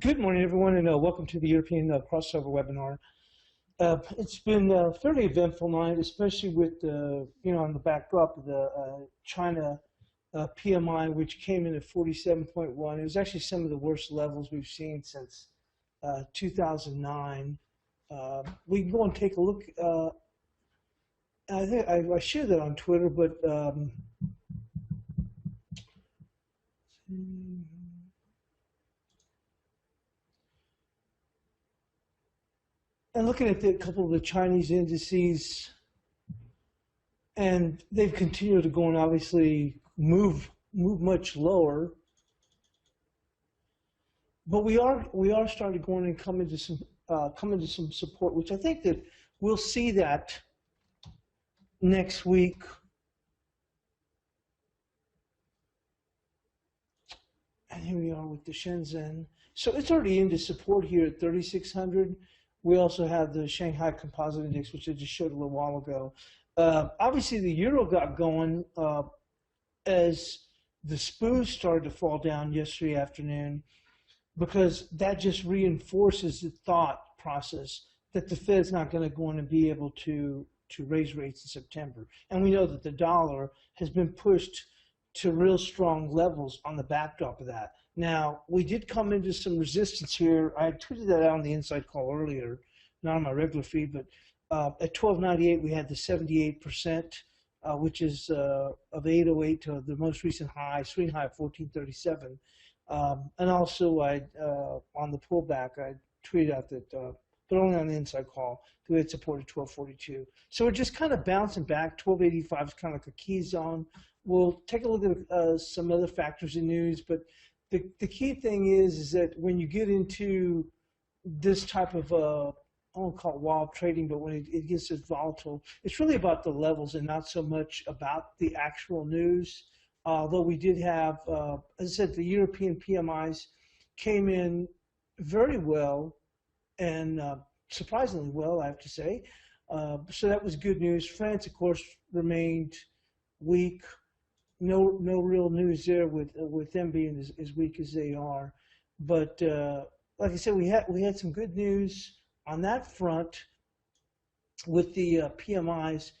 Good morning, everyone, and welcome to the European crossover webinar. It's been a fairly eventful night, especially with on the backdrop of the China PMI, which came in at 47.1. It was actually some of the worst levels we've seen since 2009. We can go and take a look. I think I shared that on Twitter, but and looking at a couple of the Chinese indices, and they've continued to go and obviously move much lower. But we are starting to go in and come into some support, which I think that we'll see that next week. And here we are with the Shenzhen. So it's already into support here at 3,600. We also have the Shanghai Composite Index, which I just showed a little while ago. Obviously, the euro got going as the SPOO started to fall down yesterday afternoon, because that just reinforces the thought process that the Fed's not going to go in and be able to raise rates in September. And we know that the dollar has been pushed to real strong levels on the backdrop of that. Now, we did come into some resistance here. I tweeted that out on the Inside Call earlier, not on my regular feed, but at 1298 we had the 78%, which is of 808 to the most recent high, swing high of 1437. And also on the pullback, I tweeted out that, but only on the Inside Call, that we had supported 1242. So we're just kind of bouncing back. 1285 is kind of like a key zone. We'll take a look at some other factors in news, but the key thing is that when you get into this type of, I won't call it wild trading, but when it gets as volatile, it's really about the levels and not so much about the actual news. Although we did have, as I said, the European PMIs came in very well, and surprisingly well, I have to say. So that was good news. France, of course, remained weak. No real news there with them being as weak as they are. But like I said, we had some good news on that front with the PMIs,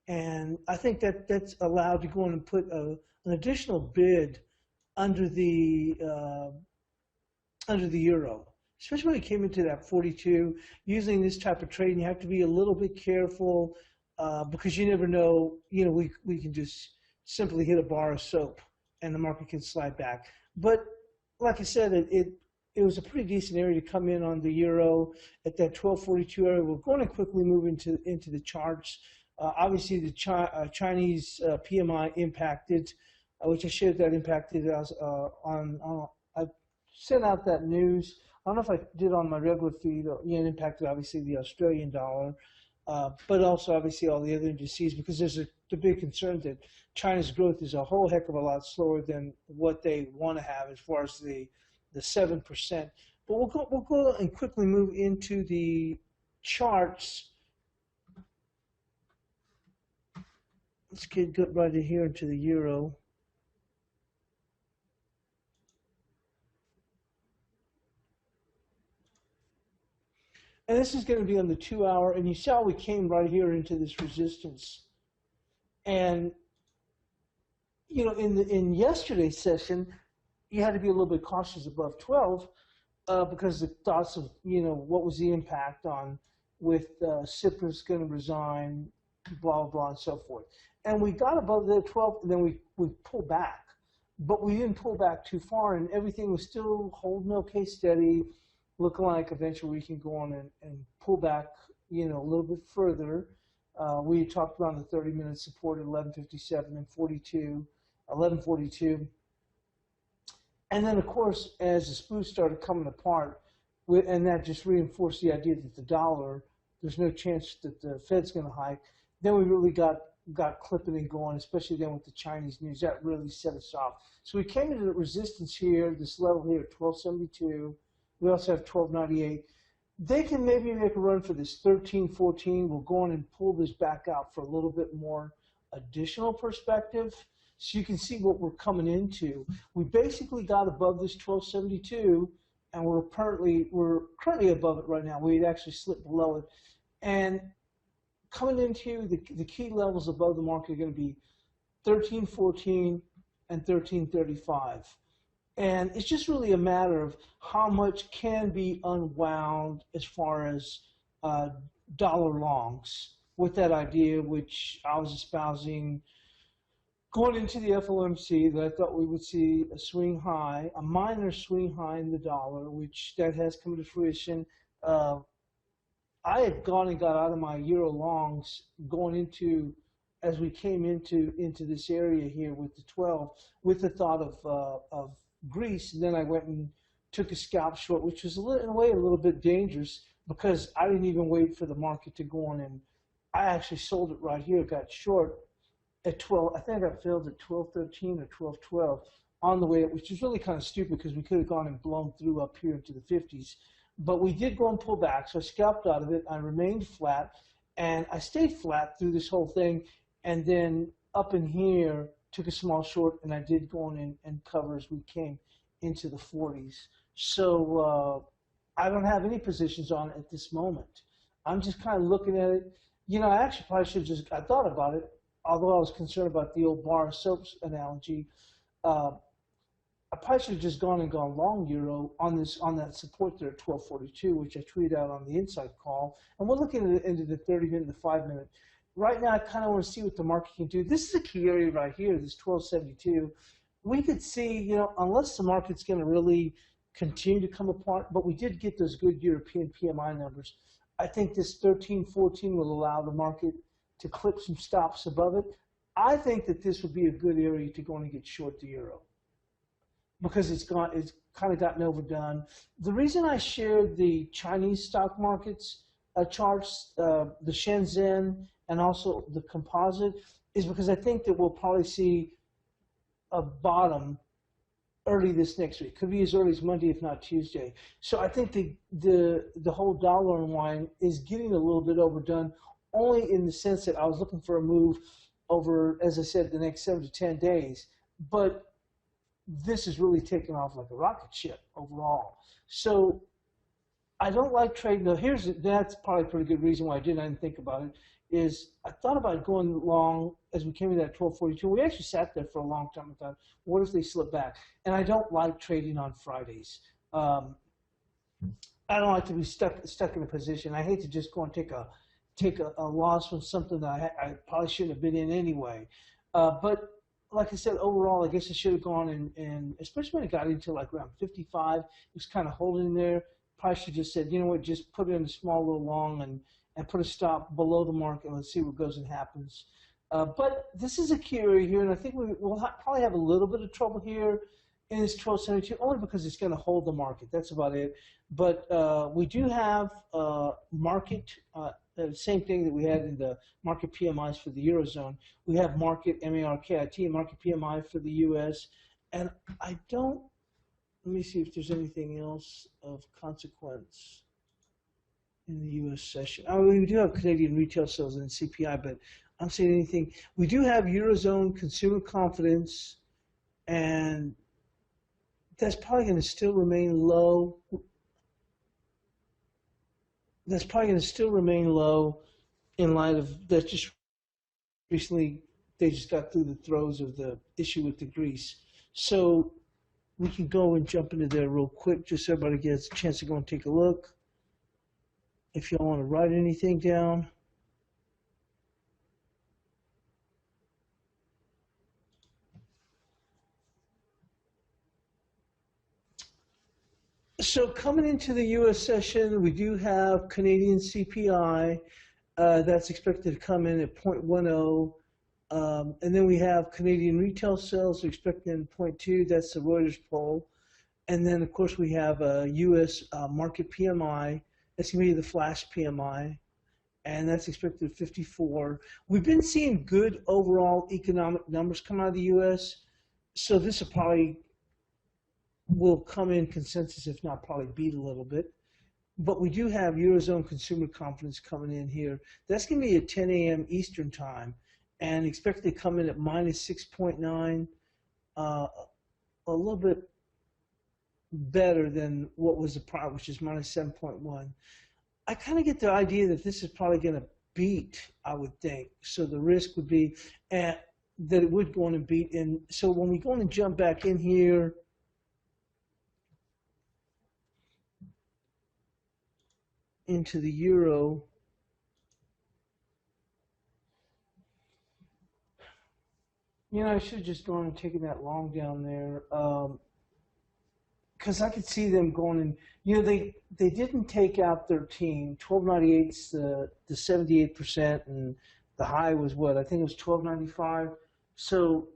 and I think that's allowed to go in and put an additional bid under the euro. Especially when it came into that 42, using this type of trade, you have to be a little bit careful because you never know. We can just simply hit a bar of soap and the market can slide back. But like I said, it was a pretty decent area to come in on the euro at that 1242 area. We're going to quickly move into the charts. Obviously, the Chinese PMI impacted, which I shared that impacted us I sent out that news. I don't know if I did on my regular feed. It impacted obviously the Australian dollar, but also obviously all the other indices, because there's the big concern that China's growth is a whole heck of a lot slower than what they want to have as far as the 7%. But we'll go and quickly move into the charts. Let's get right here into the euro. And this is going to be on the 2-hour, and you saw we came right here into this resistance. And in yesterday's session, you had to be a little bit cautious above 12 because the thoughts of what was the impact on with Cyprus going to resign, blah blah and so forth. And we got above the 12, and then we pulled back, but we didn't pull back too far, and everything was still holding okay, steady. Looking like eventually we can go on and pull back, a little bit further. We talked about the 30-minute support at 1157 and 1142. And then, of course, as the SPOO started coming apart, and that just reinforced the idea that the dollar, there's no chance that the Fed's going to hike, then we really got clipping and going, especially then with the Chinese news. That really set us off. So we came into the resistance here, this level here at 1272. We also have 1298. They can maybe make a run for this 1314. We'll go on and pull this back out for a little bit more additional perspective, so you can see what we're coming into. We basically got above this 1272 and we're currently above it right now. We'd actually slipped below it, and coming into the key levels above the market are going to be 1314 and 1335. And it's just really a matter of how much can be unwound as far as uh, dollar longs with that idea, which I was espousing going into the FOMC, that I thought we would see a swing high, a minor swing high in the dollar, which that has come to fruition. Uh, I had gone and got out of my euro longs going into as we came into this area here with the 12, with the thought of Greece. And then I went and took a scalp short, which was in a way a little bit dangerous because I didn't even wait for the market to go on, and I actually sold it right here. Got short at 12. I think I got filled at 12.13 or 12.12 on the way up, which is really kind of stupid because we could have gone and blown through up here into the 50s. But we did go and pull back, so I scalped out of it. I remained flat, and I stayed flat through this whole thing. And then up in here, took a small short, and I did go in and cover as we came into the 40s. So I don't have any positions on it at this moment. I'm just kind of looking at it. I actually probably should I thought about it, although I was concerned about the old bar of soaps analogy. Uh, I probably should have just gone long euro on that support there at 1242, which I tweeted out on the inside call. And we're looking at it into the 30-minute and the 5-minute. Right now, I kind of want to see what the market can do. This is a key area right here, this 1272. We could see, unless the market's going to really continue to come apart, but we did get those good European PMI numbers. I think this 1314 will allow the market to clip some stops above it. I think that this would be a good area to go and get short the euro, because it's kind of gotten overdone. The reason I shared the Chinese stock markets charts, the Shenzhen and also the composite, is because I think that we'll probably see a bottom early this next week. Could be as early as Monday, if not Tuesday. So I think the whole dollar unwind is getting a little bit overdone, only in the sense that I was looking for a move over, as I said, the next 7 to 10 days. But this is really taking off like a rocket ship overall. So I don't like trading. Now, that's probably a pretty good reason why I didn't think about it, is I thought about going long as we came to that 1242. We actually sat there for a long time and thought, what if they slip back? And I don't like trading on Fridays. I don't like to be stuck in a position. I hate to just go and take a loss from something that I probably shouldn't have been in anyway. But like I said, overall, I guess I should have gone and especially when it got into like around 55, it was kind of holding there. Probably should have just said, you know what, just put it in a small little long and put a stop below the market and let's see what goes and happens. But this is a key area here, and I think we'll probably have a little bit of trouble here in this 1272, only because it's going to hold the market. That's about it. But we do have market, the same thing that we had in the market PMIs for the Eurozone. We have market MARKIT, market PMI for the U.S. And let me see if there's anything else of consequence in the U.S. session. We do have Canadian retail sales and CPI, but I don't see anything. We do have Eurozone consumer confidence, and that's probably going to still remain low. That's probably going to still remain low in light of that. Just recently, they just got through the throes of the issue with the Greece. So we can go and jump into there real quick, just so everybody gets a chance to go and take a look. If y'all want to write anything down. So coming into the U.S. session, we do have Canadian CPI. That's expected to come in at 0.10. And then we have Canadian retail sales expected in 0.2. That's the Reuters poll. And then, of course, we have a U.S. Market PMI. That's going to be the flash PMI. And that's expected at 54. We've been seeing good overall economic numbers come out of the U.S. So this will come in consensus, if not probably beat a little bit. But we do have Eurozone consumer confidence coming in here. That's going to be at 10 a.m. Eastern time, and expected to come in at minus 6.9, a little bit better than what was the prior, which is minus 7.1. I kind of get the idea that this is probably going to beat, I would think. So the risk would be that it would go on and beat. And so when we go on and jump back in here, into the euro, I should have just gone and taken that long down there. Because I could see them going and they didn't take out 13. 1298's the 78%, and the high was what? I think it was 1295. So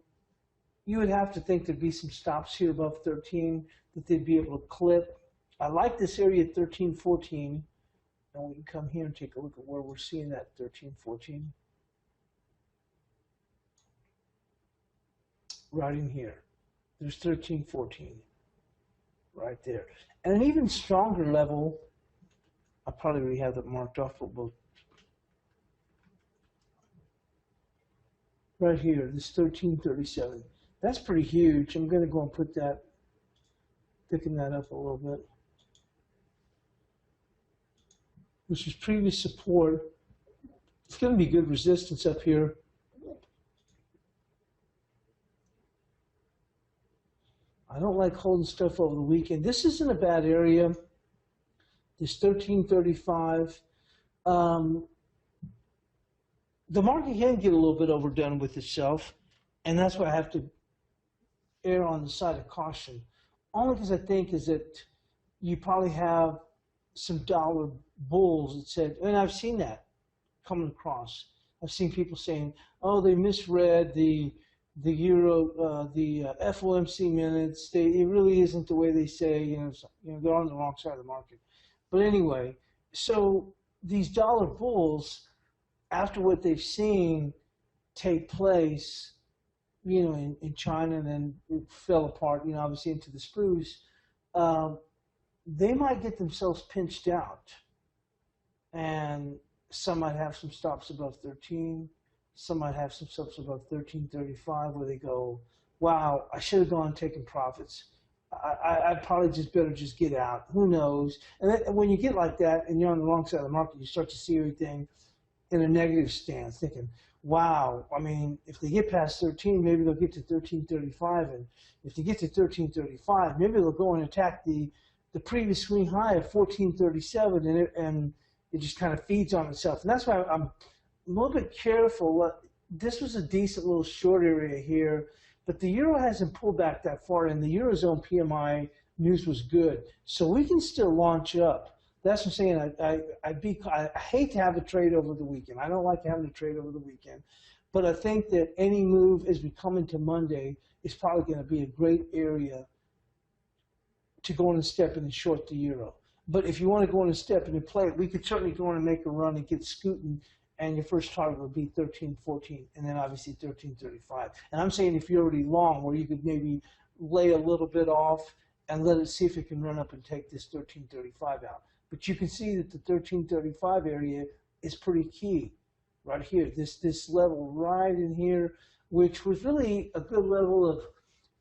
you would have to think there'd be some stops here above 13 that they'd be able to clip. I like this area at 1314, and we can come here and take a look at where we're seeing that 1314. Right in here. There's 1314. Right there. And an even stronger level, I probably already have that marked off, but right here, this 1337. That's pretty huge. I'm going to go and put that, thicken that up a little bit. This is previous support. It's going to be good resistance up here. I don't like holding stuff over the weekend. This isn't a bad area. This 1335. The market can get a little bit overdone with itself, and that's why I have to err on the side of caution. Only because I think is that you probably have some dollar bulls that said, and I've seen that coming across. I've seen people saying, oh, they misread the euro, the FOMC minutes. It really isn't the way they say. They're on the wrong side of the market. But anyway, so these dollar bulls, after what they've seen take place, in China, and then it fell apart, obviously into the spruce, they might get themselves pinched out, and some might have some stops above 13. Some might have some stops above 1335 where they go, wow, I should have gone and taken profits. I probably better get out. Who knows? And then when you get like that and you're on the wrong side of the market, you start to see everything in a negative stance, thinking, wow, I mean, if they get past 13, maybe they'll get to 1335. And if they get to 1335, maybe they'll go and attack the previous swing high of 1437, and it just kind of feeds on itself. And that's why I'm a little bit careful. This was a decent little short area here, but the euro hasn't pulled back that far, and the Eurozone PMI news was good. So we can still launch up. That's what I'm saying. I hate to have a trade over the weekend. I don't like having a trade over the weekend. But I think that any move as we come into Monday is probably going to be a great area to go in and step in and short the euro. But if you want to go in and step in and play it, we could certainly go in and make a run and get scooting, and your first target would be 13.14, and then obviously 13.35. And I'm saying if you're already long, where you could maybe lay a little bit off and let it see if it can run up and take this 13.35 out. But you can see that the 13.35 area is pretty key right here. This level right in here, which was really a good level of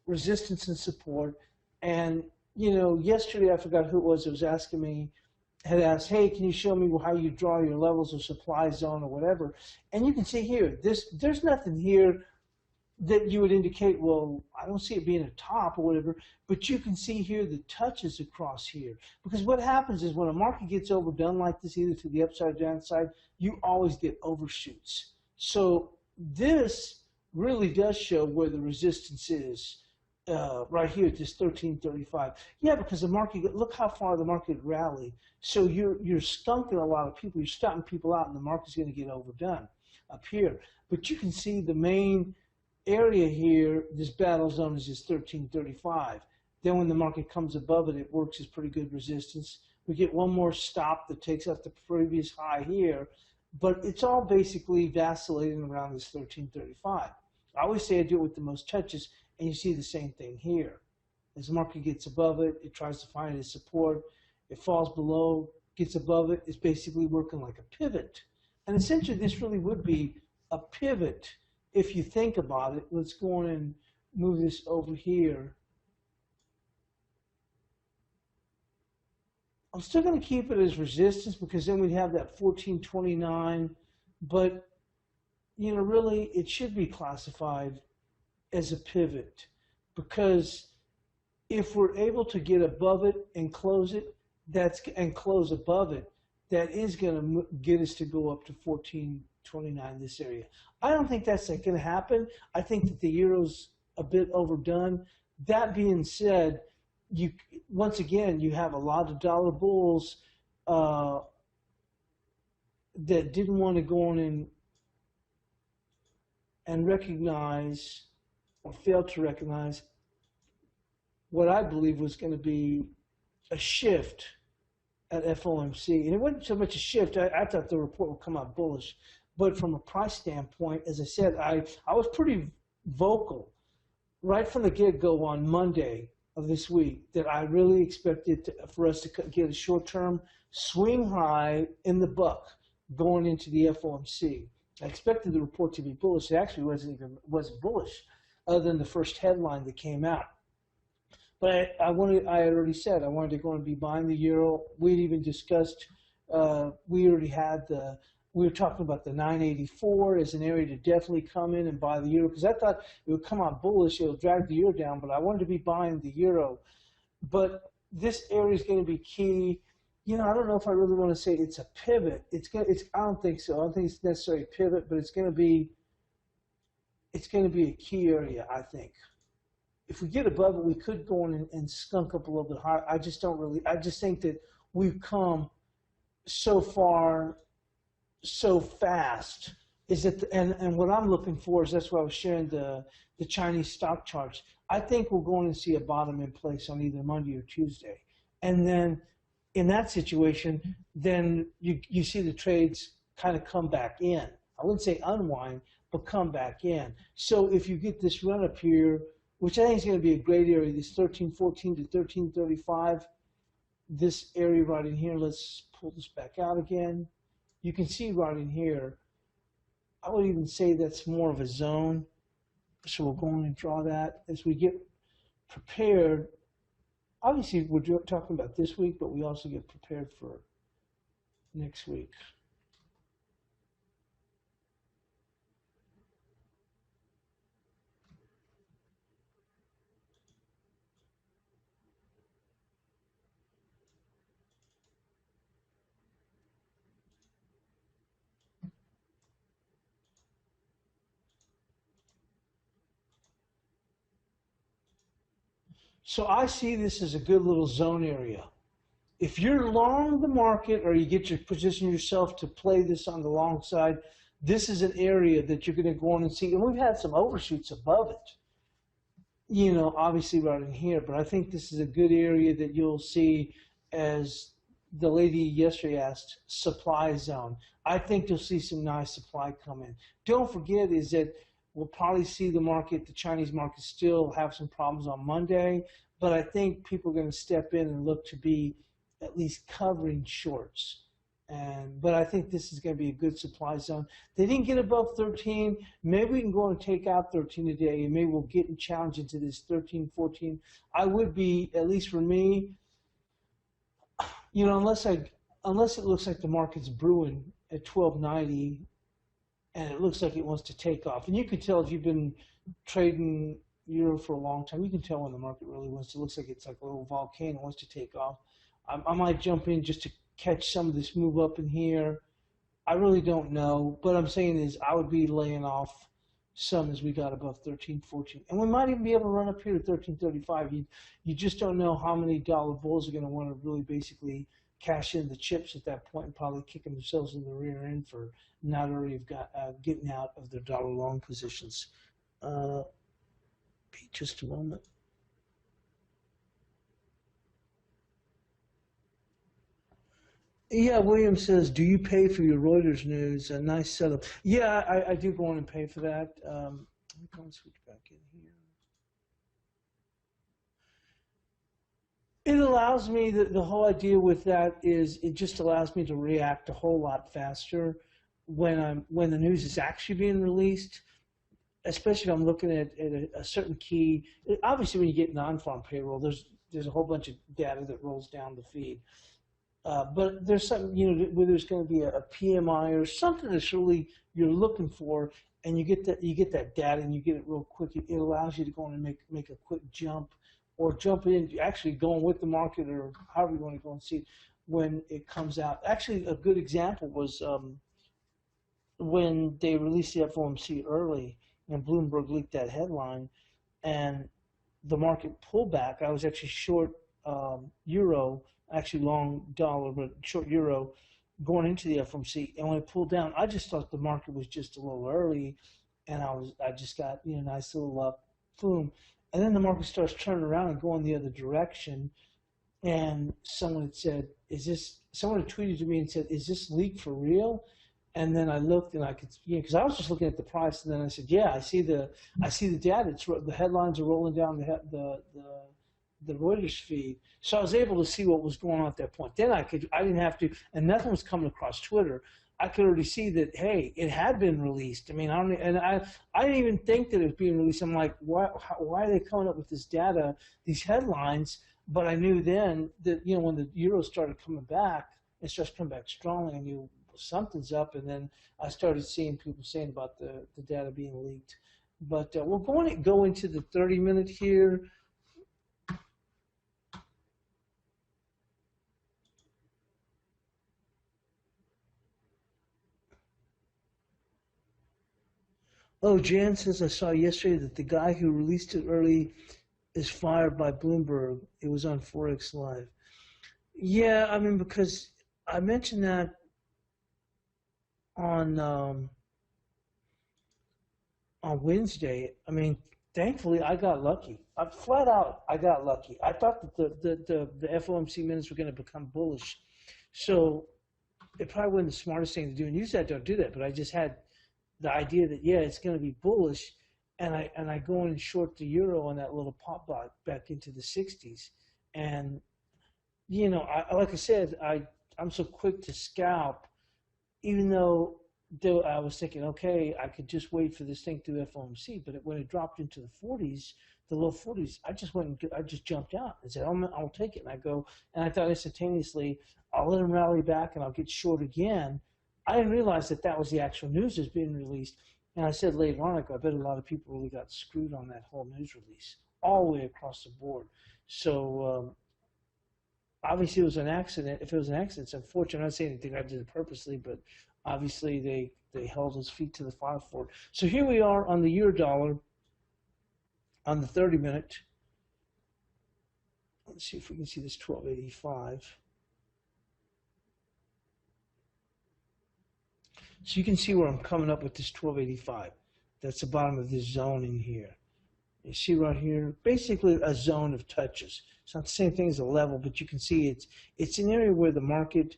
resistance and support. And yesterday I forgot who it was that was asking me, had asked, hey, can you show me how you draw your levels of supply zone or whatever? And you can see here, there's nothing here that you would indicate, well, I don't see it being a top or whatever, but you can see here the touches across here. Because what happens is when a market gets overdone like this, either to the upside or downside, you always get overshoots. So this really does show where the resistance is. Right here at this 13.35. Yeah, because the market, look how far the market rallied. So you're skunking a lot of people. You're stopping people out, and the market's going to get overdone up here. But you can see the main area here, this battle zone is this 13.35. Then when the market comes above it, it works as pretty good resistance. We get one more stop that takes out the previous high here, but it's all basically vacillating around this 13.35. I always say I do it with the most touches. And you see the same thing here. As the market gets above it, it tries to find its support. It falls below, gets above it. It's basically working like a pivot. And essentially, this really would be a pivot if you think about it. Let's go on and move this over here. I'm still going to keep it as resistance because then we'd have that 1429. But, really, it should be classified as a pivot because if we're able to get above it and close it, and close above it, that is going to get us to go up to 1429 this area. I don't think that's going to happen. I think that the euro's a bit overdone. That being said, you once again you have a lot of dollar bulls uh, that didn't want to go on and recognize or failed to recognize what I believe was going to be a shift at FOMC. And it wasn't so much a shift. I thought the report would come out bullish. But from a price standpoint, as I said, I was pretty vocal right from the get-go on Monday of this week that I really expected for us to get a short-term swing high in the buck going into the FOMC. I expected the report to be bullish. It actually wasn't bullish, other than the first headline that came out. But I already said I wanted to go and be buying the euro. We'd even discussed. We already had we were talking about the 984 as an area to definitely come in and buy the euro because I thought it would come out bullish. It'll drag the euro down, but I wanted to be buying the euro. But this area is going to be key. I don't know if I really want to say it's a pivot. I don't think so. I don't think it's necessarily a pivot, but it's going to be a key area, I think. If we get above it, we could go in and skunk up a little bit higher. I just think that we've come so far, so fast. And what I'm looking for is that's why I was sharing the Chinese stock charts. I think we're going to see a bottom in place on either Monday or Tuesday. And then in that situation, then you see the trades kind of come back in. I wouldn't say unwind, but come back in. So if you get this run up here, which I think is going to be a great area, this 1314 to 1335, this area right in here, let's pull this back out again. You can see right in here, I would even say that's more of a zone. So we'll go in and draw that as we get prepared. Obviously, we're talking about this week, but we also get prepared for next week. So I see this as a good little zone area. If you're long the market or you get your position yourself to play this on the long side, this is an area that you're going to go on and see. And we've had some overshoots above it, obviously right in here. But I think this is a good area that you'll see, as the lady yesterday asked, supply zone. I think you'll see some nice supply come in. Don't forget is that we'll probably see the Chinese market still have some problems on Monday, but I think people are going to step in and look to be at least covering shorts. But I think this is going to be a good supply zone. They didn't get above 13. Maybe we can go and take out 13 today, and maybe we'll get and challenge into this 13, 14. I would be, at least for me, unless it looks like the market's brewing at 1290, and it looks like it wants to take off. And you can tell if you've been trading euro for a long time, you can tell when the market really wants to. It looks like it's like a little volcano wants to take off. I might jump in just to catch some of this move up in here. I really don't know. But I'm saying is I would be laying off some as we got above 13, 14. And we might even be able to run up here to 1335. You just don't know how many dollar bulls are going to want to really basically cash in the chips at that point and probably kicking themselves in the rear end for not already getting out of their dollar long positions. Just a moment. Yeah, William says, do you pay for your Reuters news? A nice setup. Yeah, I do go on and pay for that. Let me go and switch back in here. It allows me, the whole idea with that is it just allows me to react a whole lot faster when the news is actually being released, especially if I'm looking at a certain key. Obviously, when you get non-farm payroll, there's a whole bunch of data that rolls down the feed. But there's something, where there's going to be a PMI or something that's really you're looking for, and you get that data and you get it real quick. It allows you to go in and make a quick jump, or jump in, actually going with the market, or however you want to go and see when it comes out. Actually, a good example was when they released the FOMC early, and Bloomberg leaked that headline, and the market pullback. I was actually short euro, actually long dollar, but short euro going into the FOMC. And when it pulled down, I just thought the market was just a little early, and I just got nice little boom, and then the market starts turning around and going the other direction. And someone had said, "Is this?" Someone had tweeted to me and said, "Is this leak for real?" And then I looked, and I could, because I was just looking at the price, and then I said, "Yeah, I see the data. The headlines are rolling down the Reuters feed." So I was able to see what was going on at that point. Then I didn't have to, and nothing was coming across Twitter. I could already see that, hey, it had been released. I mean, I didn't even think that it was being released. I'm like, why are they coming up with this data, these headlines? But I knew then that, when the euro started coming back, it starts coming back strongly, I knew something's up. And then I started seeing people saying about the data being leaked. But we're going to go into the 30-minute here. Oh, Jan says, I saw yesterday that the guy who released it early is fired by Bloomberg. It was on Forex Live. Yeah, I mean, because I mentioned that on Wednesday. I mean, thankfully, I got lucky. Flat out, I got lucky. I thought that the FOMC minutes were going to become bullish, so it probably wasn't the smartest thing to do. And usually I don't do that, but I just had the idea that, yeah, it's going to be bullish, and I go in and short the euro on that little pop back into the 60s. And like I said, I'm so quick to scalp, even though I was thinking, okay, I could just wait for this thing to FOMC. But when it dropped into the 40s, the low 40s, I just jumped out and said, I'll take it. And I thought instantaneously, I'll let them rally back and I'll get short again. I didn't realize that was the actual news that's being released. And I said later on, I bet a lot of people really got screwed on that whole news release, all the way across the board. So obviously it was an accident. If it was an accident, it's unfortunate. I'm not saying anything I did it purposely, but obviously they held his feet to the fire for it. So here we are on the euro dollar on the 30-minute. Let's see if we can see this 1285. So you can see where I'm coming up with this 1285. That's the bottom of this zone in here. You see right here, basically a zone of touches. It's not the same thing as a level, but you can see it's an area where the market,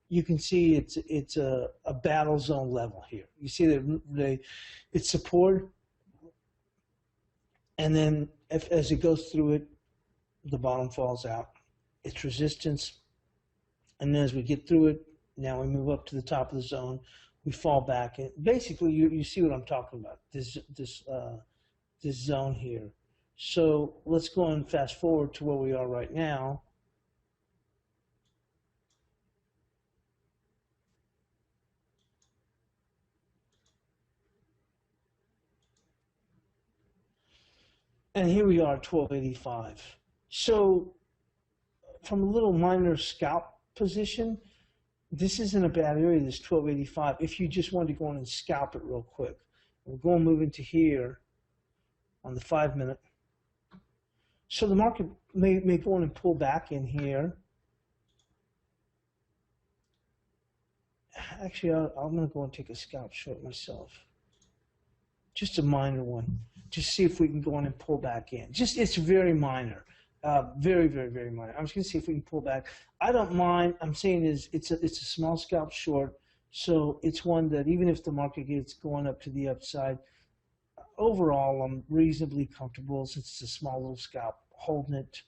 you can see it's a battle zone level here. You see that it's support, and then as it goes through it, the bottom falls out. It's resistance, and then as we get through it, now we move up to the top of the zone. We fall back, and basically you see what I'm talking about. This zone here. So let's go and fast forward to where we are right now. And here we are, 1285. So from a little minor scalp position, this isn't a bad area, this 1285, if you just want to go in and scalp it real quick. We're going to move into here on the 5-minute. So the market may go in and pull back in here. Actually, I'm going to go and take a scalp short myself. Just a minor one. Just see if we can go in and pull back in. It's very minor. Very, very, very minor. I'm just going to see if we can pull back. I don't mind. I'm saying it's a small scalp short, so it's one that even if the market gets going up to the upside, overall I'm reasonably comfortable since it's a small little scalp holding it.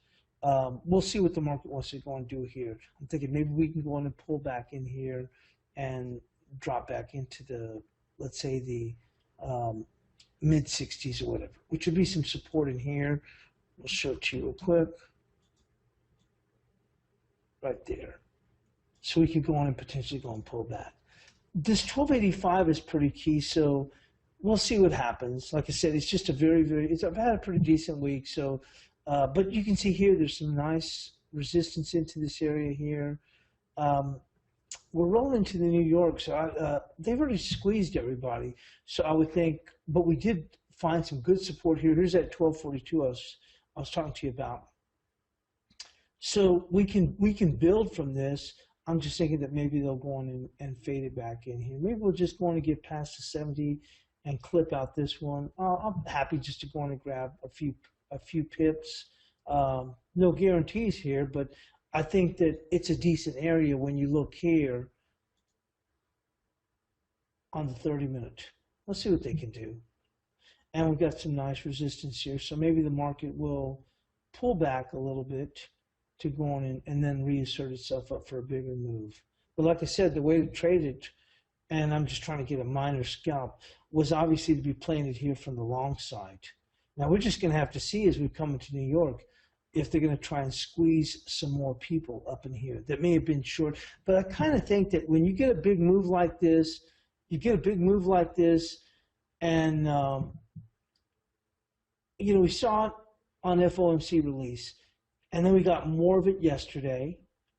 We'll see what the market wants to go and do here. I'm thinking maybe we can go in and pull back in here and drop back into the, let's say, the mid 60s or whatever, which would be some support in here. We'll show it to you real quick. Right there. So we could go on and potentially go and pull back. This 1285 is pretty key, so we'll see what happens. Like I said, it's just a I've had a pretty decent week. So, but you can see here, there's some nice resistance into this area here. Um, we're rolling to the New York, so they've already squeezed everybody. So I would think, but we did find some good support here. Here's that 1242 I was talking to you about. So we can build from this. I'm just thinking that maybe they'll go on and fade it back in here. Maybe we'll just go on and get past the 70 and clip out this one. I'm happy just to go on and grab a few pips. No guarantees here, but I think that it's a decent area when you look here on the 30-minute. Let's see what they can do. And we've got some nice resistance here, so maybe the market will pull back a little bit to go on and then reassert itself up for a bigger move. But like I said, the way to trade it, and I'm just trying to get a minor scalp, was obviously to be playing it here from the long side. Now we're just going to have to see as we come into New York if they're going to try and squeeze some more people up in here that may have been short. But I kind of think that when you get a big move like this, and we saw it on FOMC release. And then we got more of it yesterday,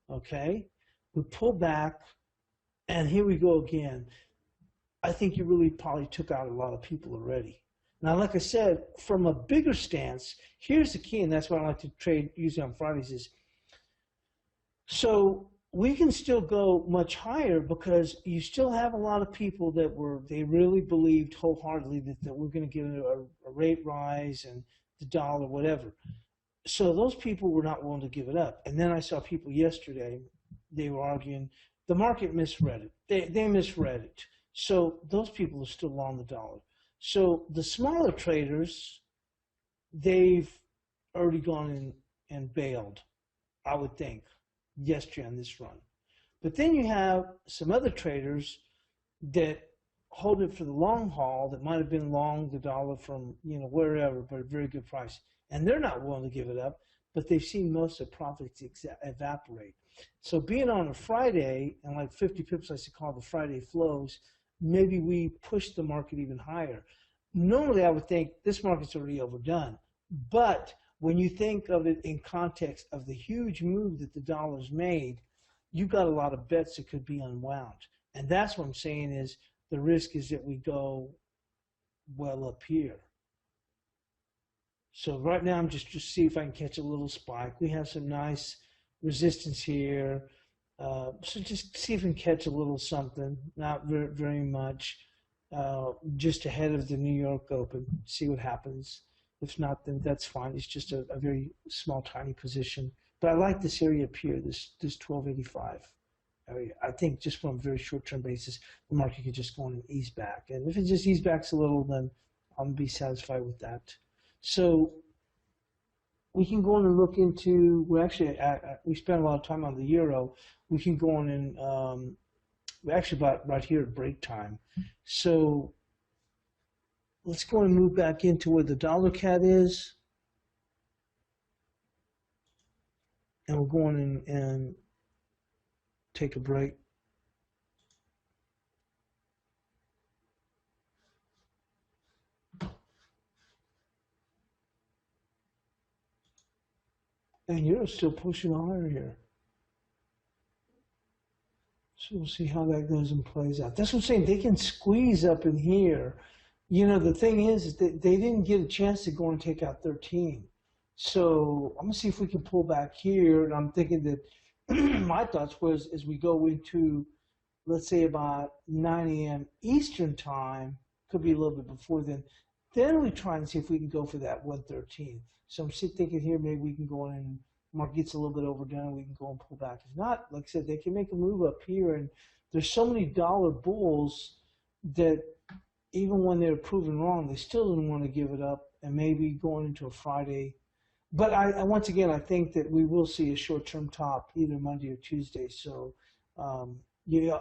okay? We pulled back, and here we go again. I think you really probably took out a lot of people already. Now, like I said, from a bigger stance, here's the key, and that's why I like to trade usually on Fridays is, so we can still go much higher because you still have a lot of people that they really believed wholeheartedly that we're going to get a rate rise and the dollar, whatever. So those people were not willing to give it up. And then I saw people yesterday, they were arguing, the market misread it. They misread it. So those people are still long the dollar. So the smaller traders, they've already gone in and bailed, I would think, yesterday on this run. But then you have some other traders that hold it for the long haul that might have been long the dollar from wherever, but a very good price. And they're not willing to give it up, but they've seen most of the profits evaporate. So being on a Friday, and like 50 pips, I used to call the Friday flows, maybe we push the market even higher. Normally, I would think this market's already overdone. But when you think of it in context of the huge move that the dollar's made, you've got a lot of bets that could be unwound. And that's what I'm saying is the risk is that we go well up here. So right now I'm just see if I can catch a little spike. We have some nice resistance here. So just see if we can catch a little something, not very, very much, just ahead of the New York Open, see what happens. If not, then that's fine. It's just a very small, tiny position. But I like this area up here, this 1285 area. I think just from a very short-term basis, the market could just go on and ease back. And if it just ease back a little, then I'll be satisfied with that. So we can go on and look into, we spent a lot of time on the euro. We can go on and, we actually about right here at break time. So let's go and move back into where the dollar cat is. And we'll go on and take a break. And euro's still pushing higher here. So we'll see how that goes and plays out. That's what I'm saying. They can squeeze up in here. The thing is that they didn't get a chance to go and take out 13. So I'm going to see if we can pull back here. And I'm thinking that my thoughts was as we go into, let's say, about 9 a.m. Eastern time, could be a little bit before then we try and see if we can go for that 113. So I'm thinking here maybe we can go in and market gets a little bit overdone, we can go and pull back. If not, like I said, they can make a move up here. And there's so many dollar bulls that even when they're proven wrong, they still didn't want to give it up and maybe going into a Friday. But once again, I think that we will see a short-term top either Monday or Tuesday. So,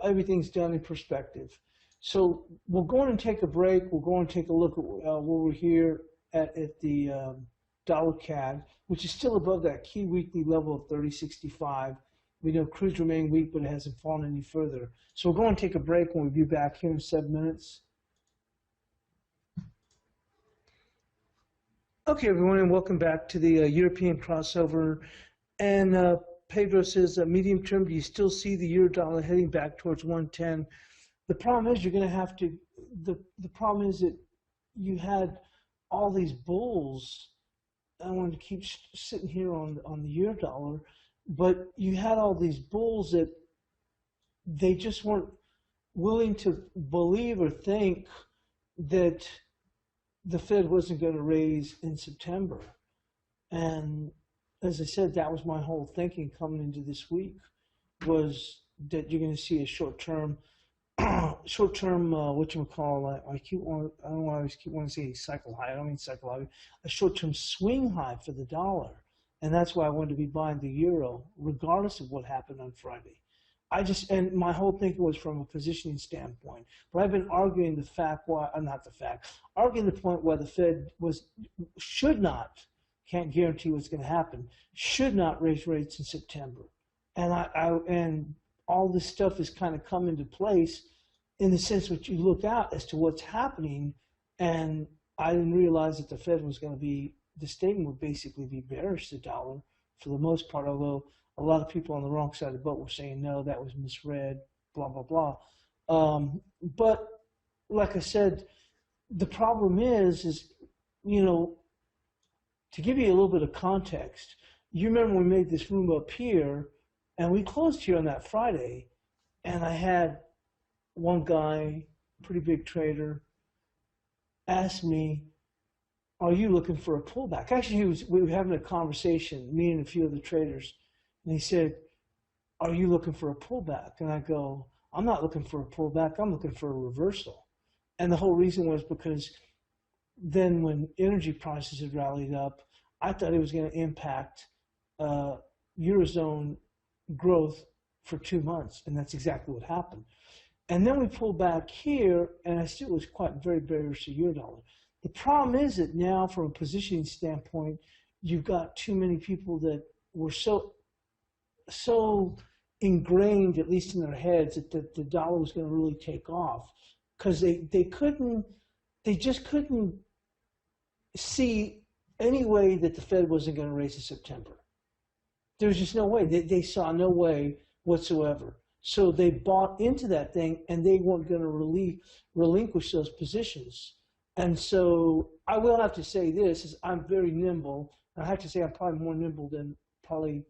everything's done in perspective. So we'll go in and take a break. We'll go and take a look at where we're here at the dollar CAD, which is still above that key weekly level of 30.65. We know crude remained weak, but it hasn't fallen any further. So we're going to take a break. When we be back here in 7 minutes. Okay, everyone, and welcome back to the European crossover. And Pedro says, medium term, do you still see the euro dollar heading back towards 110? The problem is you're going to have to, the problem is that you had all these bulls. I don't want to keep sitting here on the euro dollar, but you had all these bulls that they just weren't willing to believe or think that the Fed wasn't going to raise in September. And as I said, that was my whole thinking coming into this week, was that you're going to see a short-term, whatchamacall, I don't always keep wanting to say cycle high. I don't mean cycle high, a short-term swing high for the dollar. And that's why I wanted to be buying the euro, regardless of what happened on Friday. And my whole thinking was from a positioning standpoint. But I've been arguing arguing the point where the Fed should not, can't guarantee what's going to happen, should not raise rates in September. And all this stuff is kind of come into place in the sense that you look out as to what's happening. And I didn't realize that the Fed was going to be, the statement would basically be bearish the dollar for the most part, although a lot of people on the wrong side of the boat were saying, no, that was misread, blah, blah, blah. But like I said, the problem is, to give you a little bit of context, you remember we made this room up here, and we closed here on that Friday, and I had one guy, pretty big trader, ask me, are you looking for a pullback? Actually, we were having a conversation, me and a few other traders, and he said, are you looking for a pullback? And I go, I'm not looking for a pullback. I'm looking for a reversal. And the whole reason was because then when energy prices had rallied up, I thought it was going to impact Eurozone growth for 2 months. And that's exactly what happened. And then we pulled back here, and I still was quite very bearish to euro dollar. The problem is that now, from a positioning standpoint, you've got too many people that were so ingrained, at least in their heads, that the dollar was going to really take off, because they just couldn't see any way that the Fed wasn't going to raise in September. There was just no way. They saw no way whatsoever. So they bought into that thing, and they weren't going to relinquish those positions. And so I will have to say this, is I'm very nimble. And I have to say I'm probably more nimble than probably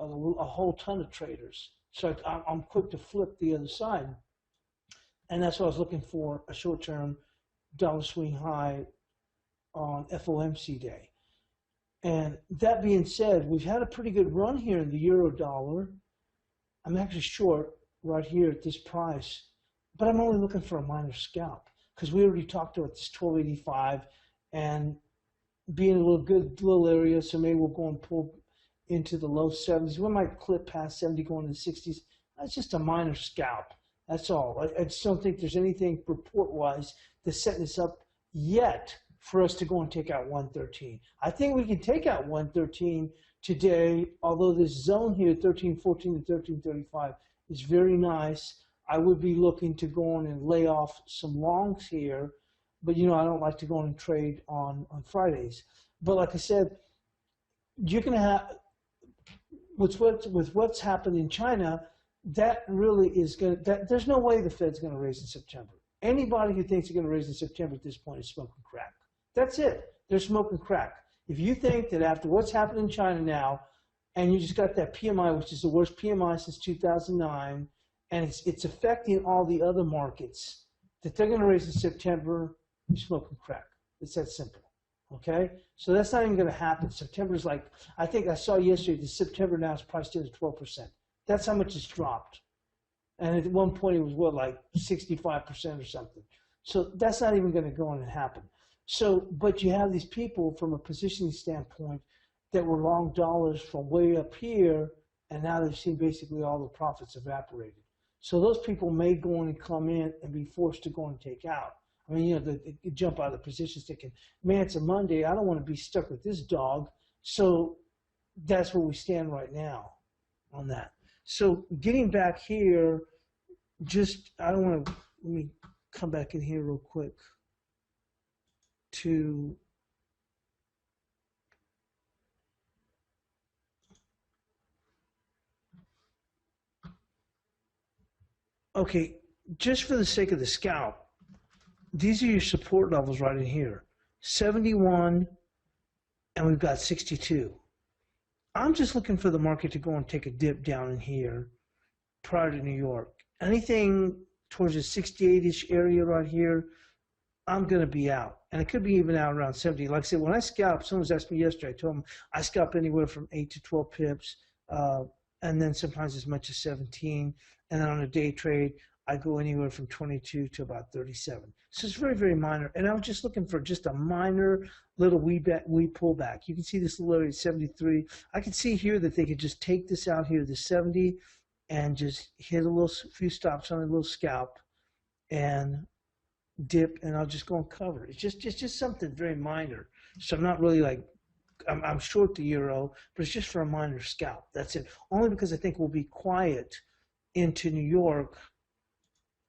a whole ton of traders. So I'm quick to flip the other side. And that's what I was looking for, a short-term dollar swing high on FOMC day. And that being said, we've had a pretty good run here in the euro dollar. I'm actually short right here at this price, but I'm only looking for a minor scalp, because we already talked about this 1285 and being a little area, so maybe we'll go and pull into the low 70s. We might clip past 70, going to the 60s. That's just a minor scalp. That's all. I just don't think there's anything report-wise that's setting us up yet for us to go and take out 113. I think we can take out 113 today, although this zone here, 1314 to 1335, is very nice. I would be looking to go on and lay off some longs here, but I don't like to go on and trade on Fridays. But like I said, you're going to have, with what's happened in China, that really is going to, there's no way the Fed's going to raise in September. Anybody who thinks they're going to raise in September at this point is smoking crack. That's it. They're smoking crack. If you think that after what's happened in China now, and you just got that PMI, which is the worst PMI since 2009, and it's affecting all the other markets, that they're going to raise in September, you're smoking crack. It's that simple. Okay? So that's not even going to happen. September's like, I think I saw yesterday that September now is priced in at 12%. That's how much it's dropped. And at one point it was, what, like 65% or something. So that's not even going to go on and happen. So, but you have these people from a positioning standpoint that were long dollars from way up here, and now they've seen basically all the profits evaporated. So those people may go in and come in and be forced to go and take out. I mean, they jump out of the positions thinking, man, it's a Monday. I don't want to be stuck with this dog. So that's where we stand right now on that. So getting back here, I don't want to, let me come back in here real quick to, okay, just for the sake of the scalp, these are your support levels right in here. 71, and we've got 62. I'm just looking for the market to go and take a dip down in here prior to New York. Anything towards the 68-ish area right here, I'm going to be out. And it could be even out around 70. Like I said, when I scalp, someone was asking me yesterday, I told them I scalp anywhere from 8 to 12 pips, and then sometimes as much as 17. And then on a day trade, I go anywhere from 22 to about 37. So it's very, very minor. And I was just looking for just a minor little wee pullback. You can see this little area 73. I can see here that they could just take this out here to 70 and just hit a few stops on a little scalp and dip, and I'll just go and cover. It's just something very minor. So I'm not really like, I'm short the euro, but it's just for a minor scalp. That's it. Only because I think we'll be quiet into New York.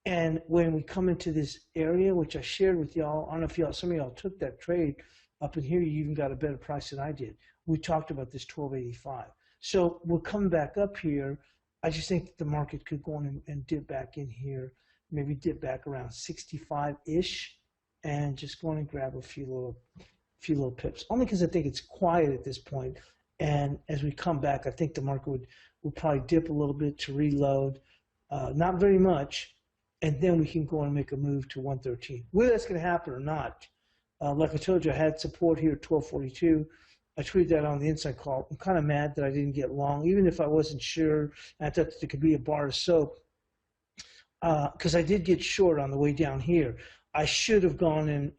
And when we come into this area, which I shared with y'all, I don't know if y'all, some of y'all took that trade up in here, you even got a better price than I did. We talked about this 1285. So we'll come back up here. I just think that the market could go on and dip back in here, maybe dip back around 65-ish, and just go on and grab a few little pips. Only because I think it's quiet at this point. And as we come back, I think the market would probably dip a little bit to reload, not very much, and then we can go and make a move to 113. Whether that's going to happen or not, like I told you, I had support here at 1242. I tweeted that on the inside call. I'm kind of mad that I didn't get long, even if I wasn't sure. I thought that there could be a bar of soap, because I did get short on the way down here. I should have gone and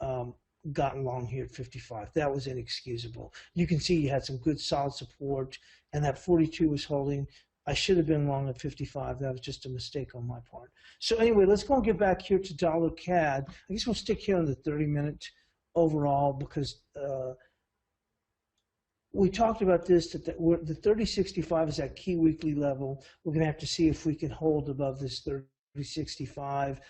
gotten long here at 55. That was inexcusable. You can see you had some good solid support, and that 42 was holding. I should have been long at 55. That was just a mistake on my part. So anyway, let's go and get back here to dollar CAD. I guess we'll stick here on the 30-minute overall, because we talked about this, that the 3065 is that key weekly level. We're going to have to see if we can hold above this 3065.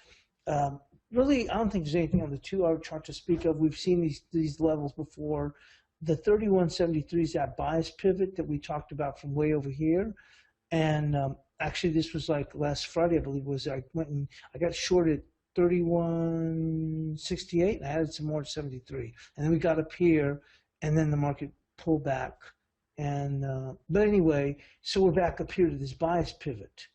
Really, I don't think there's anything on the 2-hour chart to speak of. We've seen these levels before. The 3173 is that bias pivot that we talked about from way over here. And actually, this was like last Friday, I believe, I got short at 3168, and I added some more at 73. And then we got up here, and then the market pulled back. And but anyway, so we're back up here to this bias pivot.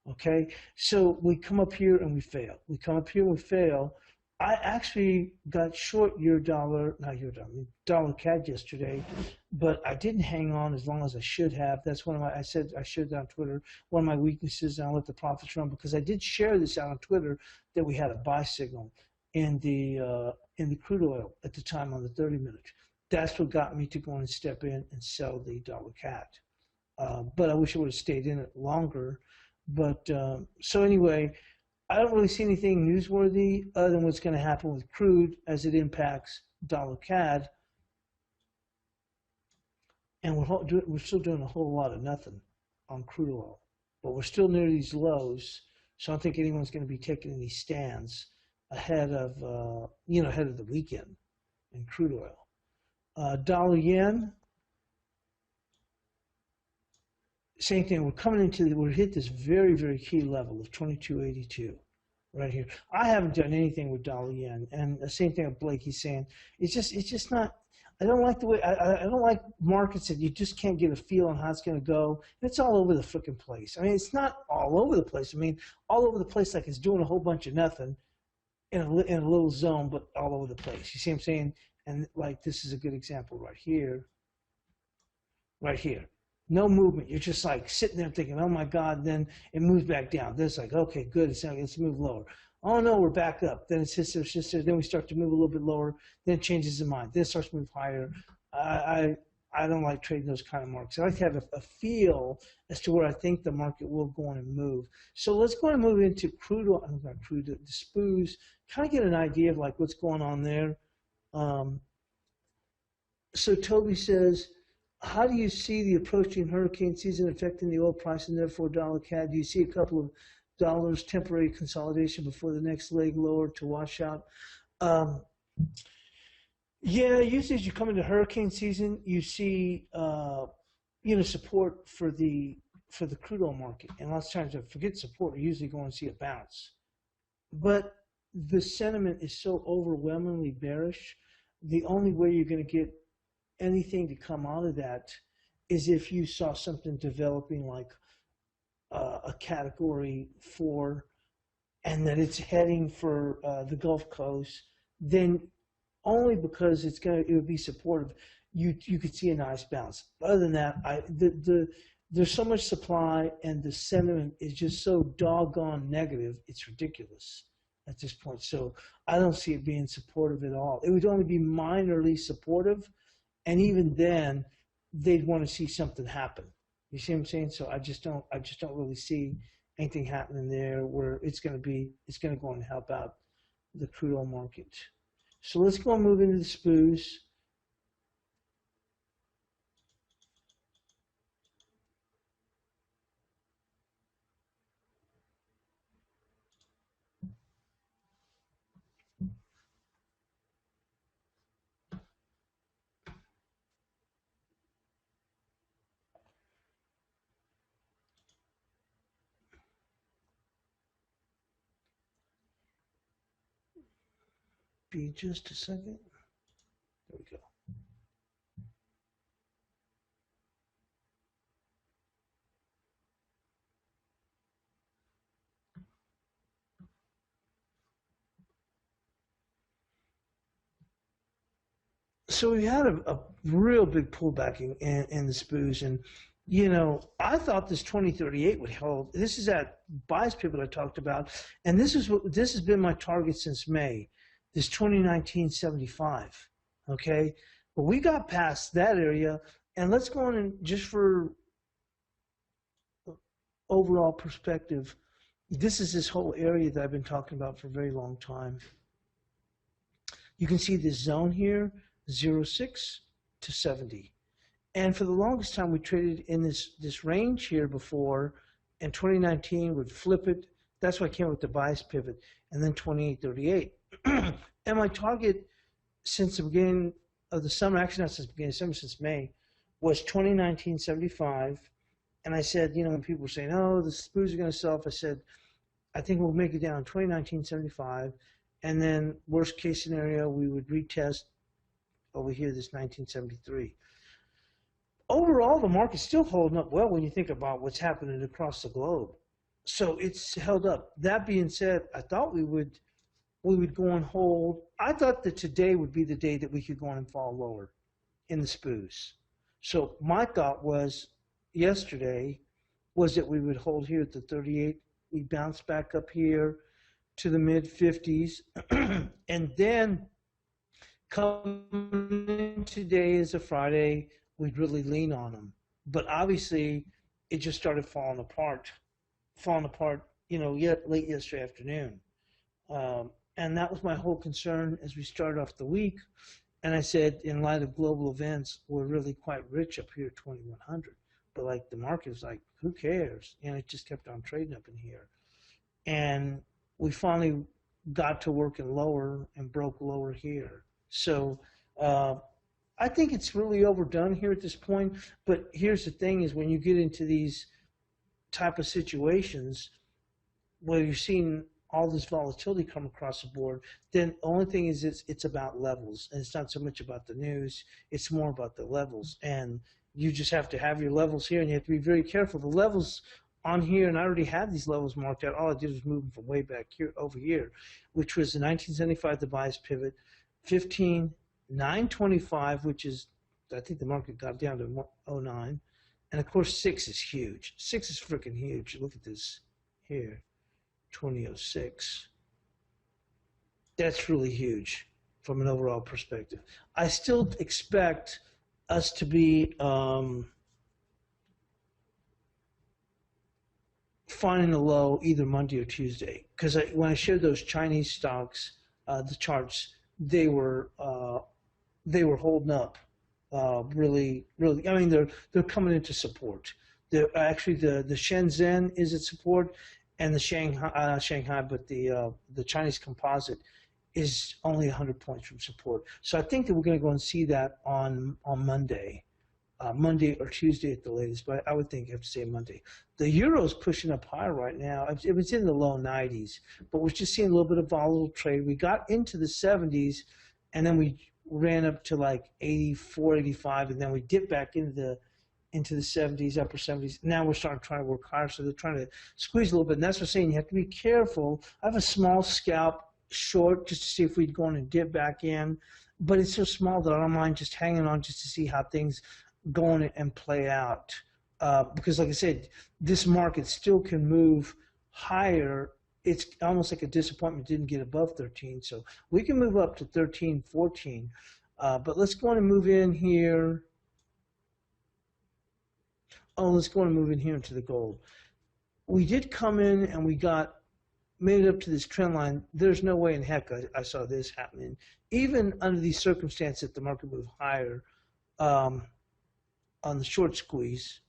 Okay, so we come up here and we fail. We come up here and we fail. I actually got short dollar CAD yesterday, but I didn't hang on as long as I should have. That's one of my, I said I shared that on Twitter, one of my weaknesses, and I'll let the profits run, because I did share this out on Twitter that we had a buy signal in the crude oil at the time on the 30-minute. That's what got me to go and step in and sell the dollar CAD. But I wish I would have stayed in it longer. But so anyway, I don't really see anything newsworthy other than what's going to happen with crude as it impacts dollar CAD. And we're still doing a whole lot of nothing on crude oil. But we're still near these lows. So I don't think anyone's going to be taking any stands ahead of, ahead of the weekend in crude oil. Dollar yen. Same thing, we're hit this very, very key level of 22.82 right here. I haven't done anything with dollar yen, and the same thing with Blake, he's saying, it's just not, I don't like the way, I don't like markets that you just can't get a feel on how it's going to go. It's all over the freaking place. I mean, it's not all over the place. I mean, all over the place, like it's doing a whole bunch of nothing in a little zone, but all over the place. You see what I'm saying? And like, this is a good example right here. Right here. No movement. You're just like sitting there thinking, oh my God, then it moves back down. Then it's like, okay, good, let's move lower. Oh no, we're back up. Then it's just there. Then we start to move a little bit lower. Then it changes its mind. Then it starts to move higher. I don't like trading those kind of markets. I like to have a feel as to where I think the market will go on and move. So let's go and move into crude oil, not crude, the SPOOs, kind of get an idea of like what's going on there. So Toby says, how do you see the approaching hurricane season affecting the oil price and therefore dollar CAD? Do you see a couple of dollars temporary consolidation before the next leg lower to wash out? Um, yeah, usually as you come into hurricane season, you see support for the crude oil market, and lots of times I forget support. You usually go and see a bounce, but the sentiment is so overwhelmingly bearish. The only way you're going to get anything to come out of that is if you saw something developing like a category 4 and that it's heading for the Gulf Coast, then only because it would be supportive, you could see a nice bounce. Other than that, there's so much supply and the sentiment is just so doggone negative, it's ridiculous at this point. So I don't see it being supportive at all. It would only be minorly supportive, and even then, they'd want to see something happen. You see what I'm saying? So I just don't really see anything happening there where it's going to go and help out the crude oil market. So let's go and move into the SPOOs. Be just a second. There we go. So we had a real big pullback in the SPOOs, and I thought this 2038 would hold. This is that bias pivot I talked about, and this has been my target since May. This 2019-75, okay, but we got past that area, and let's go on and just for overall perspective, this is this whole area that I've been talking about for a very long time. You can see this zone here, 06 to 70. And for the longest time, we traded in this range here before, and 2019 would flip it. That's why I came up with the bias pivot, and then 2838. And my target since the beginning of the summer, actually not since the beginning of summer, since May, was 2019-75. And I said, when people were saying, oh, the SPOOs are going to sell off, I said, I think we'll make it down 2019-75. And then worst case scenario, we would retest over here this 1973. Overall, the market's still holding up well when you think about what's happening across the globe. So it's held up. That being said, I thought we would go and hold. I thought that today would be the day that we could go on and fall lower in the SPOOs. So my thought was yesterday was that we would hold here at the 38. We bounce back up here to the mid 50s, and then coming today is a Friday, we'd really lean on them. But obviously, it just started falling apart, late yesterday afternoon. And that was my whole concern as we started off the week. And I said, in light of global events, we're really quite rich up here at 2100. But like the market was like, who cares? And it just kept on trading up in here. And we finally got to working lower and broke lower here. So I think it's really overdone here at this point. But here's the thing is when you get into these type of situations where you're seeing all this volatility come across the board, then the only thing is it's about levels. And it's not so much about the news. It's more about the levels. And you just have to have your levels here, and you have to be very careful. The levels on here, and I already had these levels marked out. All I did was move them from way back here over here, which was the 1975, the bias pivot, 15,925, which is, I think the market got down to 09. And of course, 6 is huge. 6 is freaking huge. Look at this here, 2006. That's really huge from an overall perspective. I still expect us to be finding a low either Monday or Tuesday, because when I showed those Chinese stocks, the charts, they were holding up really. I mean, they're coming into support. They're actually the Shenzhen is at support, and the Shanghai, but the Chinese composite is only 100 points from support. So I think that we're going to go and see that on Monday. Monday or Tuesday at the latest, but I would think you have to say Monday. The euro is pushing up higher right now. It was in the low 90s, but we're just seeing a little bit of volatile trade. We got into the 70s, and then we ran up to like 84, 85, and then we dipped back into the 70s, upper 70s. Now we're starting to try to work higher, so they're trying to squeeze a little bit. And that's what I'm saying. You have to be careful. I have a small scalp short just to see if we'd go on and dip back in, but it's so small that I don't mind just hanging on just to see how things go on and play out. Because like I said, this market still can move higher. It's almost like a disappointment didn't get above 13. So we can move up to 13, 14. But let's go on and move in here. Oh, let's go on and move in here into the gold. We did come in and we made it up to this trend line. There's no way in heck I saw this happening. Even under these circumstances that the market moved higher on the short squeeze.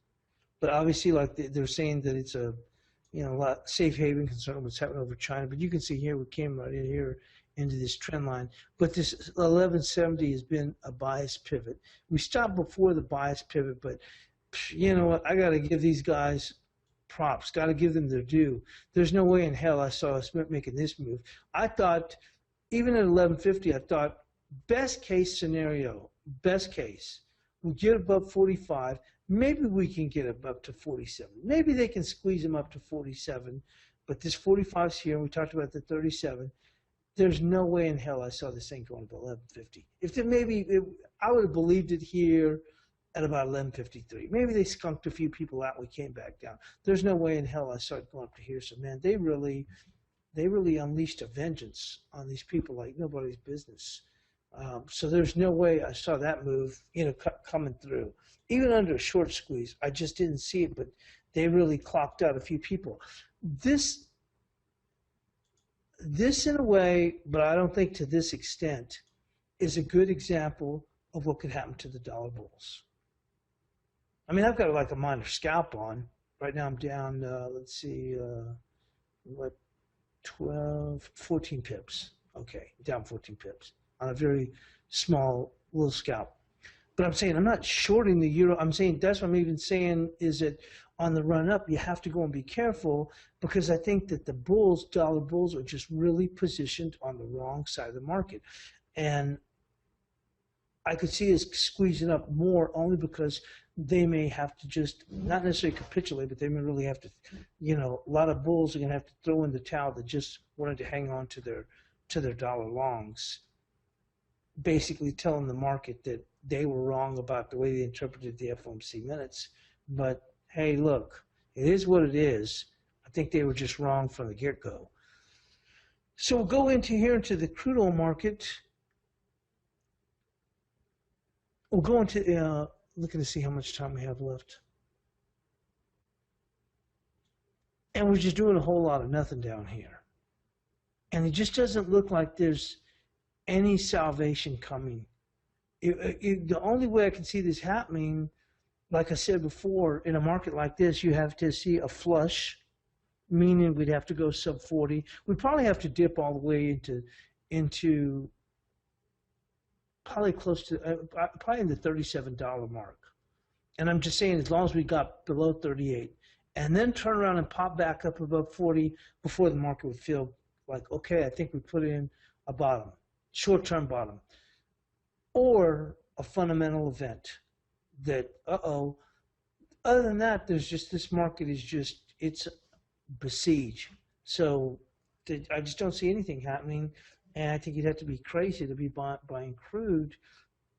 But obviously, like they're saying that it's a safe haven concern what's happening over China. But you can see here we came right in here into this trend line. But this 1170 has been a bias pivot. We stopped before the bias pivot, but you know what? I got to give these guys props. Got to give them their due. There's no way in hell I saw us making this move. I thought, even at 1150, I thought best case scenario, best case, we get above 45. Maybe we can get up to 47. Maybe they can squeeze them up to 47. But this 45 is here, and we talked about the 37. There's no way in hell I saw this thing going to 1150. If there I would have believed it here at about 1153. Maybe they skunked a few people out and we came back down. There's no way in hell I saw it going up to here. So man, they really unleashed a vengeance on these people like nobody's business. So there's no way I saw that move, coming through. Even under a short squeeze, I just didn't see it, but they really clocked out a few people. This in a way, but I don't think to this extent, is a good example of what could happen to the dollar bulls. I mean, I've got like a minor scalp on. Right now I'm down, let's see, 14 pips. Okay, down 14 pips on a very small little scalp. But I'm saying I'm not shorting the euro. I'm saying that's what I'm even saying is that on the run up, you have to go and be careful because I think that the bulls, dollar bulls, are just really positioned on the wrong side of the market. And I could see us squeezing up more only because they may have to just, not necessarily capitulate, but they may really have to, a lot of bulls are going to have to throw in the towel that just wanted to hang on to their dollar longs, basically telling the market that they were wrong about the way they interpreted the FOMC minutes. But hey, look, it is what it is. I think they were just wrong from the get-go. So we'll go into the crude oil market. We'll go into looking to see how much time we have left. And we're just doing a whole lot of nothing down here. And it just doesn't look like there's any salvation coming. The only way I can see this happening, like I said before, in a market like this, you have to see a flush, meaning we'd have to go sub 40. We'd probably have to dip all the way into probably close to, probably in the $37 mark. And I'm just saying, as long as we got below 38, and then turn around and pop back up above 40 before the market would feel like, okay, I think we put in a bottom, short-term bottom, or a fundamental event that, other than that, there's just, this market is just, it's besieged. So I just don't see anything happening. And I think you'd have to be crazy to be buying crude,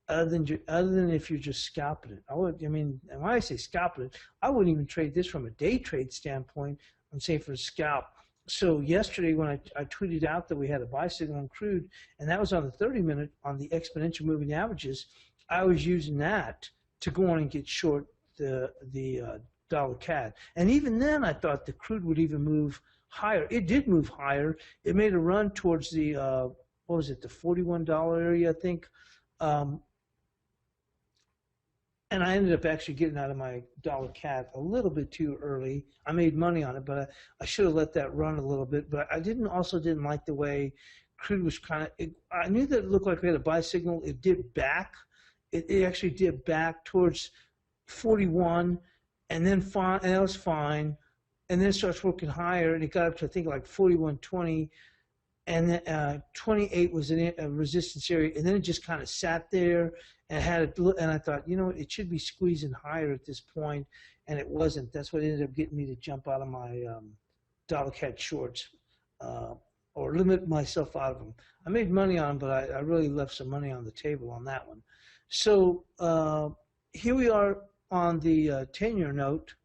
other than if you're just scalping it. And when I say scalping it, I wouldn't even trade this from a day trade standpoint. I'm saying for a scalp. So yesterday when I tweeted out that we had a buy signal on crude, and that was on the 30-minute on the exponential moving averages, I was using that to go on and get short the dollar CAD. And even then, I thought the crude would even move higher. It did move higher. It made a run towards the what was it, the $41 area, I think. and I ended up actually getting out of my dollar cat a little bit too early. I made money on it, but I should have let that run a little bit. But I didn't like the way crude was kind of. I knew that it looked like we had a buy signal. It dipped back. It actually dipped back towards 41, and then fine, and that was fine. And then it starts working higher, and it got up to I think like 41.20, and then 28 was a resistance area, and then it just kind of sat there and had it. And I thought, you know, it should be squeezing higher at this point, and it wasn't. That's what ended up getting me to jump out of my dollar cat shorts, uh, or limit myself out of them. I made money on them, but I really left some money on the table on that one. So here we are on the 10-year note.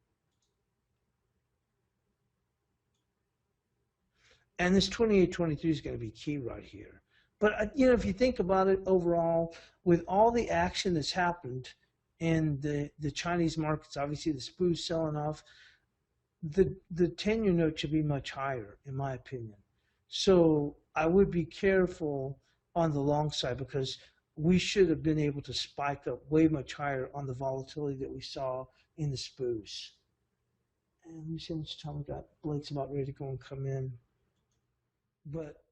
And this 28-23 is going to be key right here. But you know, if you think about it overall, with all the action that's happened in the Chinese markets, obviously the SPU's selling off, the 10-year note should be much higher, in my opinion. So I would be careful on the long side because we should have been able to spike up way much higher on the volatility that we saw in the SPUs. And let me see how much time we got. Blake's about ready to go and come in. But